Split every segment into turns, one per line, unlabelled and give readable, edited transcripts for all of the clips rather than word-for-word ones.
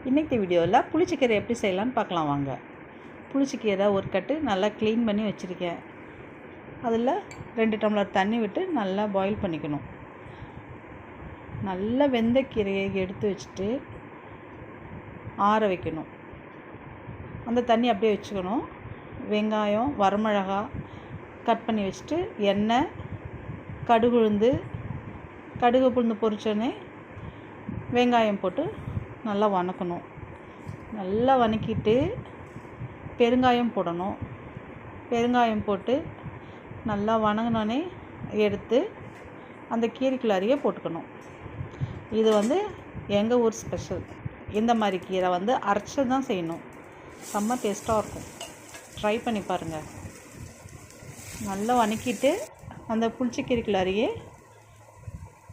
இன்றைக்கி வீடியோவில் புளிச்சக்கீரை எப்படி செய்யலான்னு பார்க்கலாம் வாங்க. புளிச்சக்கீரை ஒரு கட்டு நல்லா க்ளீன் பண்ணி வச்சுருக்கேன். அதில் 2 டம்ளர் தண்ணி விட்டு நல்லா பாயில் பண்ணிக்கணும். நல்லா வெந்த கீரையை எடுத்து வச்சுட்டு ஆற வைக்கணும். அந்த தண்ணி அப்படியே வச்சுக்கணும். வெங்காயம், வரமிளகா கட் பண்ணி வச்சுட்டு எண்ணெய், கடுகு உளுந்து பொரிச்சோடனே வெங்காயம் போட்டு நல்லா வணக்கணும். நல்லா வணக்கிட்டு பெருங்காயம் போடணும். பெருங்காயம் போட்டு நல்லா வணங்கினோடனே எடுத்து அந்த கீரைக்குள்ளாரியே போட்டுக்கணும். இது எங்கள் ஊர் ஸ்பெஷல். இந்த மாதிரி கீரை அரைச்சி தான் செய்யணும். செம்ம டேஸ்ட்டாக இருக்கும். ட்ரை பண்ணி பாருங்கள். நல்லா வணக்கிட்டு அந்த புளிச்சக்கீரைக்குள்ளாரியே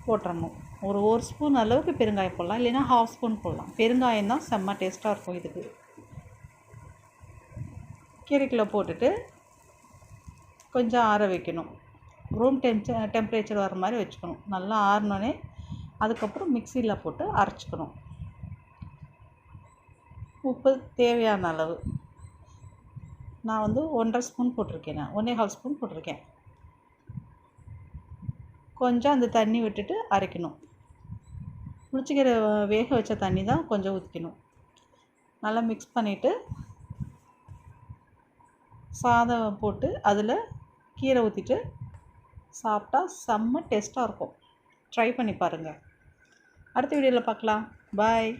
போட்டுறணும். ஒரு ஸ்பூன் அளவுக்கு பெருங்காயம் போடலாம், இல்லைன்னா 1/2 ஸ்பூன் போடலாம். பெருங்காயம் தான் செம்ம டேஸ்ட்டாக இருக்கும். இதுக்கு கீரைக்குள்ளே போட்டுட்டு கொஞ்சம் ஆற வைக்கணும். ரூம் டெம்பரேச்சர் வர மாதிரி வச்சுக்கணும். நல்லா ஆறினோடனே அதுக்கப்புறம் மிக்சியில் போட்டு அரைச்சிக்கணும். உப்பு தேவையான அளவு. நான் 1.5 ஸ்பூன் போட்டிருக்கேன். 1.25 ஸ்பூன் போட்டிருக்கேன். கொஞ்சம் அந்த தண்ணி விட்டுட்டு அரைக்கணும். புளிச்சக்கீரை வேக வச்ச தண்ணி தான் கொஞ்சம் ஊற்றிக்கணும். நல்லா மிக்ஸ் பண்ணிவிட்டு சாதம் போட்டு அதில் கீரை ஊற்றிட்டு சாப்பிட்டா செம்ம டேஸ்ட்டாக இருக்கும். ட்ரை பண்ணி பாருங்கள். அடுத்த வீடியோவில் பார்க்கலாம். பாய்.